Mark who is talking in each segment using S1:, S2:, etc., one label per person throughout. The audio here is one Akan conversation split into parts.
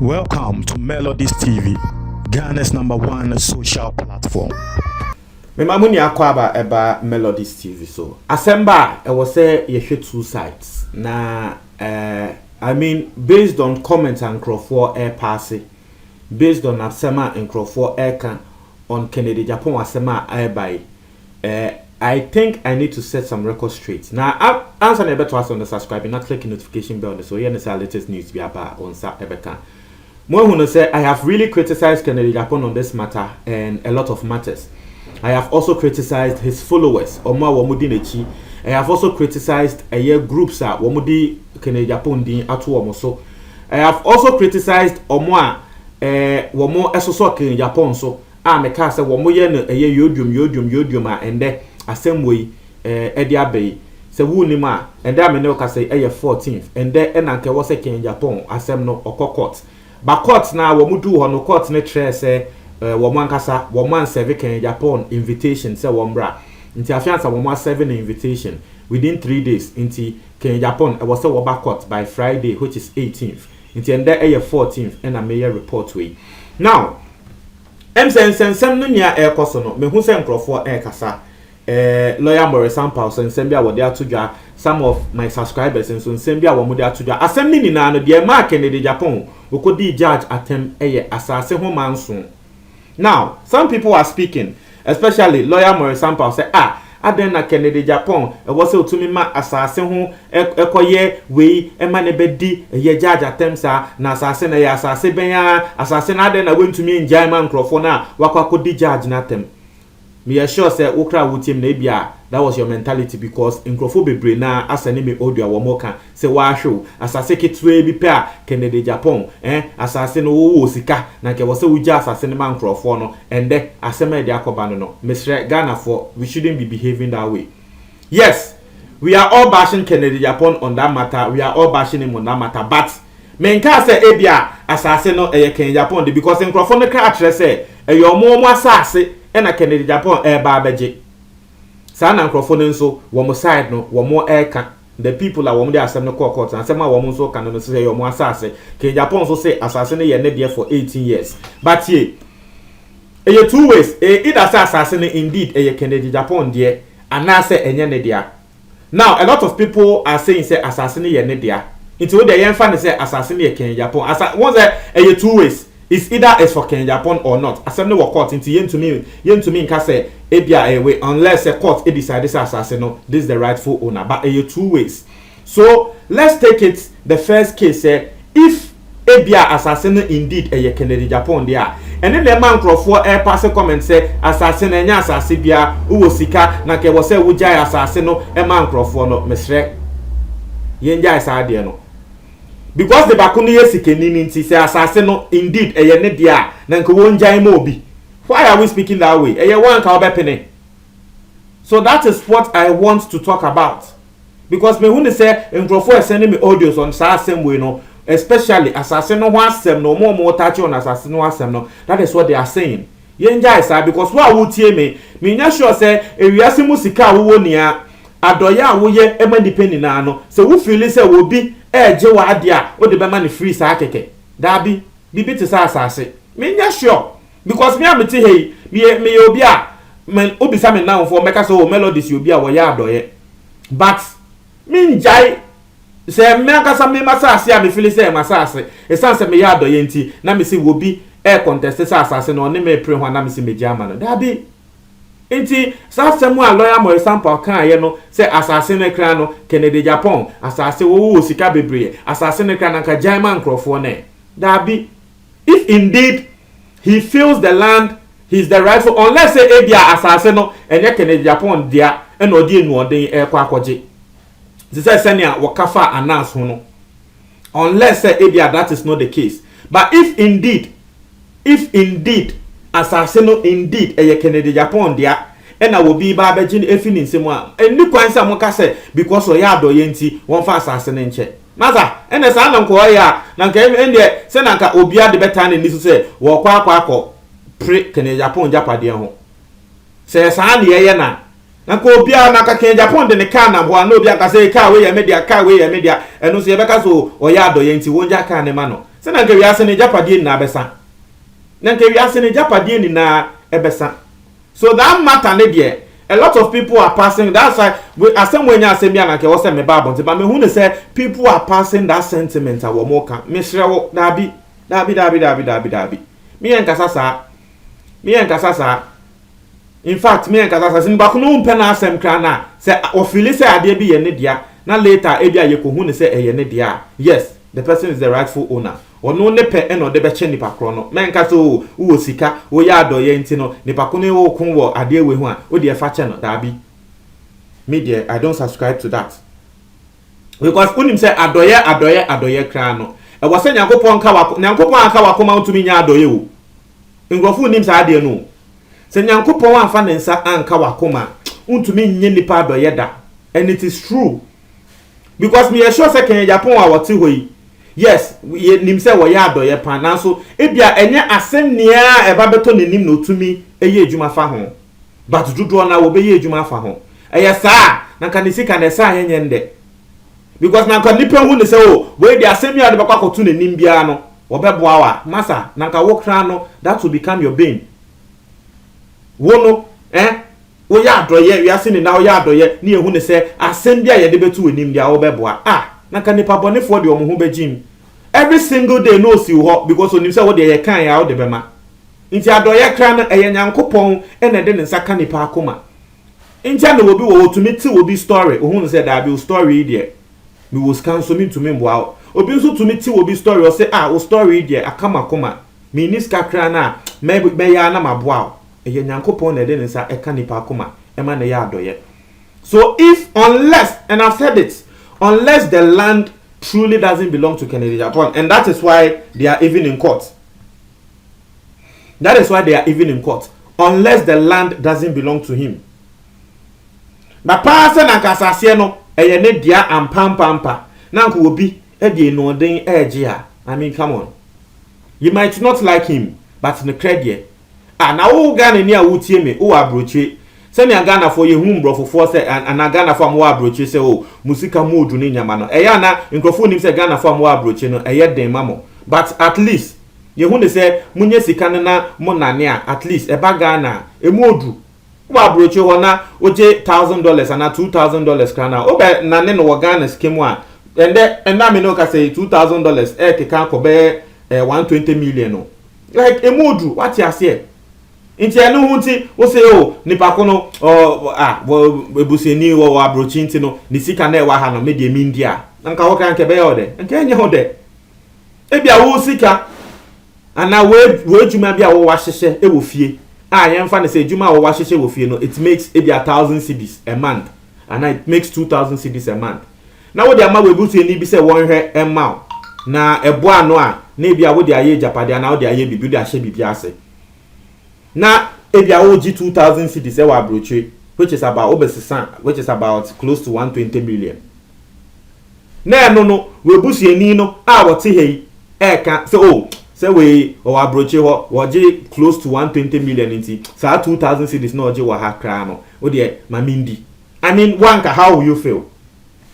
S1: Welcome to Melodies TV, Ghana's #1 social platform.
S2: Me mamuni akwaba eba Melodies TV so. Asemba I was say you two sides. Na I mean based on comments and Crawford air passing, based on Asema and Crawford air on Kennedy Japan Asema air by I think I need to set some records straight. Now, answer never to us on the subscribe, not clicking notification bell, so you know latest news be about on Ebeka. More who say I have really criticized Kennedy Japan on this matter and a lot of matters. I have also criticized his followers, Oma Wamudinechi. I have also criticized a year groups at Wamudi Kennedy Japan din atu omoso. I have also criticized Oma Wamo Esoso Kennedy Japan so. Me ka say Wamo ye no eye yodium and there assembly Edia Bay. Se wunima and there me no ka say 14th and there enanke was Kennedy Japan asem no okokot. But court now Wamu do no court ne tre say woman kasa woman serve Kennedy Japan invitation say wombra nti afiansa woman serving invitation within 3 days nti Kennedy Japan was say woba court by Friday which is 18th nti and there 14th and a mayor report way now sensem no nia ekoso no me hu say nkrofo kasa lawyer Morris Sampao sensem bia wo de atodwa some of my subscribers and so nsem bia wo mo de atodwa asem ni na no de ma Kennedy Japan okodi judge atem asase ho manso. Now, some people are speaking, especially lawyer Morris Sampao say, Adena Kennedy Japan, was to me ma assassin who ekoye we emanebedi ye judge atemsa na assassin ya assassin benya assassin adena went to me in German crofona wakwa judge natem. Me assure say okra wutim na bia that was your mentality because in crofo na asani me audio wa moka say wa show assassin kitwe bi pa Kennedy Japan assassin wo sika na ke was uja assassin man crofo no and there asema de akoba no Mr. Ghana for we shouldn't be behaving that way. Yes, we are all bashing Kennedy Japan on that matter, we are all bashing him on that matter, but men ka say ebia assassin no Kennedy Japan because in crofo no ka atre say your mo assassin na Kennedy Japan ba beje sana nkrofo nso wo mo side no wo mo eka the people are wo mo dey asem no court and asem wo mo nso kan no say yo mo asase Kennedy Japan so say asase no ye ne there for 18 years but here two ways either asase no indeed Kennedy Japan there and na say enye ne there. Now a lot of people are saying say asase no ye ne there into the yen fan say asase no ye Kennedy Japan as one say two ways. It's either it's for Kennedy Japan or not. Assembly will court into yen to me nka say ebia way unless a court decide this assassin no this is the rightful owner but two ways. So let's take it the first case if ebia assassin indeed Kennedy Japan there and then the man crofo pass a comment say assassin enya assassin bia uwo sika na ke wo say wo jai assassin no man crofo no mesre yen jai sa de no because the bakuni yesikeni nti say assassin no indeed ne dia na nko wonjan ma obi. Why are we speaking that way? One ka obepene. So that is what I want to talk about. Because me when say nkrofo sending me audios on same way no, especially assassin no asem no more touch on assassin no asem no. That is what they are saying. Yenja is because what would tie me nya sure say ewiase musika wo nia adoya wo ye ema depending na no. So wo feel say wo bi je wa dia o de be man free sa keke da bi bibi te sa asase me nya sure because me am te hey me obi a me obi sa me now for make so Melodies obi a wo ya adoye but me njai say me aka sa me masase a me feel say masase e san say me ya adoye nti na me say wo bi contest sa asase no ne me pre ho na me say me jama no da bi enti sasemu a lawyer Morris Sampao kan ye no say asase ne kra no Kennedy Japan asase wo sika bebre asase ne kra na ka German crofo ne da bi if indeed he feels the land he's the rightful unless say ebia asase no enye Kennedy Japan dia e no die nu oden kwa akwaje they say senia wakafa announce ho no unless say ebia that is not the case but if indeed assassin no indeed Kennedy Japan dia ena wo bi ba beji efini nsemu a eni kwansa mo ka se because o ya adoye nti won fa assassin nche maza ena sa na nko ya na nka ende se na nka obi ade beta na ni so se wo kwa pre Kennedy Japan japade ho se sa na ye na na ko obia na ka Ken Japan de ne car na ho na obia ka say car we ya media eno so ye beka so oya adoye nti wonja car ne ma no se na nka wiase ne japade ni na besa na nka wiase ne japade ni na ebesa. So that matter ne there, a lot of people are passing. That's why asem when you say me na ke wo say me Bible but me hu ne say people are passing that sentiment a wo mo ka me hre wo dabi me en kasa sa in fact me en kasa sa sin ba ko no mpe na asem kra na say o feel say ade bi ye ne dia na later e bia ye ko hu ne say eye ne dia. Yes, the person is the rightful owner. Ono ne pe eno de be che nipa kro no men ka so wo sika wo ya adoye nti no nipa ko ne wo kun wo ade we hu a wo de fa che no dabi. Me there I don't subscribe to that, because unim say adoye kra no e wo say nyankopon ka wakoma utumi nya adoye wo ngrofu unim say ade no say nyankopon anfa ne nsa anka wakoma utumi nye nipa adoye da. And it is true, because me sure say Ken Japan wa woti hoyi. Yes, nim say wo ya adoye pan na so ebia enye asem nia eba beto ne nim no tumi eye adwuma fa ho, but dudu na wo be ye adwuma fa ho eye saa na kan sika na saa yenye nde, because na kan nipa hu ne say o we di asem ya de bakwa kotu ne nim bia no wo be boa wa masa na kan wo kra no that will become your bane. Wo no wo ya adoye wi ase ne na wo ya adoye ne ehu ne say asem bia ye de betu we nim bia wo be boa na kan nipa bonefo de omo hu begim every single day no see ho, because onim say wo de ye kan ya wo de bema nti adoye kra na eye nyankopon ene de ne saka nipa akoma nti na obi wo tumi ti obi story ohun say da bi story there me was cancel me to me mboa obi nso tumi ti obi story o say o story there akama koma me ni ska kra na me ya na maboa eye nyankopon na de ne sa eka nipa akoma e ma na ya adoye. So if unless, and I've said it, unless the land truly doesn't belong to Kennedy Japan, and that is why they are even in court. Unless the land doesn't belong to him. Na paase na kasase no eye ne dia ampampampa na nko obi e die no den eje a. I mean, come on. You might not like him, but in the credit na wo Ghana ni a wotie me wo abroche se ne Ghana for ye hu mbrofofo se na Ghana for mo abroche se o musika modu ni nyama no eya na nkrofo nim se Ghana for mo abroche no eye den mamo, but at least ye hu ne se munye sika na mo nane a at least e ba Ghana e modu wo abroche ho na oje $1,000 and $2,000 kana o be nane no wo Ghana scheme a and na me no ka say $2,000 e ke kan ko be 120 million no like e modu what you say inti enu hunti wo say o nipa ko no wo ebuseni wo abrochi nti no ni sika na e wa ha no me de mi ndia nka wo kan ke be yo de nka enye ho de e bia wo sika ana wo juma bia wo wa hyehye e wo fie ye mfa ne say juma wo wa hyehye wo fie no it makes e bia 1,000 cedis a month and it makes 2,000 cedis a month. Na wo de ama wo ebuseni bi say won hwe emma na ebo ano a na bia wo de aye japade na wo de aye bibi de ahye bibi ase na ebia wo gi 2,000 cedis e wa abroche, which is about close to 120 million. Na eno no we busieni no wo te hei ka say we o abroche wo gi close to 120 million nti sa 2,000 cedis no gi wa ha kra no wo de mamindi. I mean, wanka, how will you feel?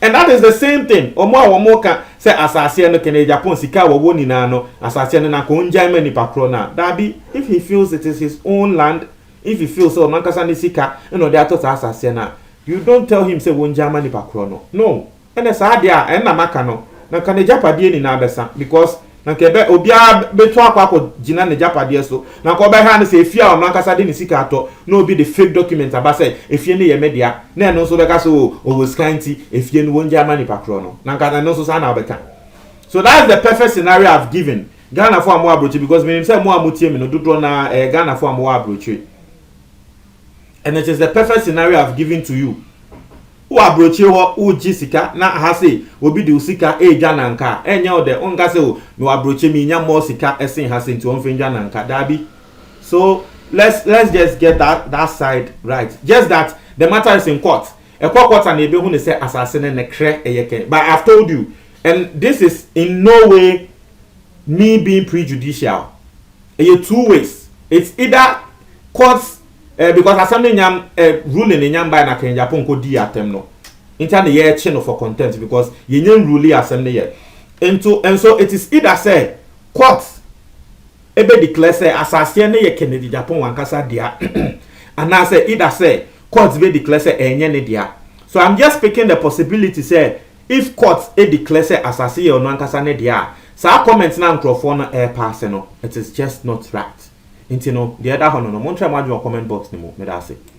S2: And that is the same thing. Omo ka say asase no Kennedy Japan sika wo woni na no asase no na ko njan mani pakro na. Dabi, if he feels it is his own land, if he feels so man kasa ni sika no dey ato asase na, you don't tell him say wo njan mani pakro no. No. And esa dia en na maka no. Na Kennedy Japan ni na besa because na kebe obia beto akwa jina ne Japan so. Na ko be ha no say efia o man kasa de ni sika ato no be the fake document aba say efie ne ye media na no so be ka so o scanty efie no wonja mani pakro no. Na nka no so sa na obeka. So that's the perfect scenario I've given Ghana for mo abrochi, because me say mo amutie me no dodo na Ghana for mo abrochi. And it is the perfect scenario I've given to you. Who abrochi ho uji sika na ha say obi de usika Ghana nka enya o de onka say o me abrochi me nya mo sika esen ha say nti on fe Ghana nka dabi. So let's just get that side right. Just that the matter is in court. A court and ebe hu ne say assassin ne kre eyeke. But I've told you, and this is in no way me being prejudicial. Two ways. It's either courts because asam ne nyam ruling ne nyam by na Ken Japan ko di atem no inta ne ye che no for content because ye nyam ruling asem ne ye and so it is either say court ebe declare say asase ne ye Kennedy Japan wankasa dia and now say either say court be declare say enye ne dia. So I'm just picking the possibility say if court declare say asase ye ono wankasa ne dia, sa comment na microphone no air pass no, it is just not right. Into no the other one no, mo try mo comment box ni mo me da say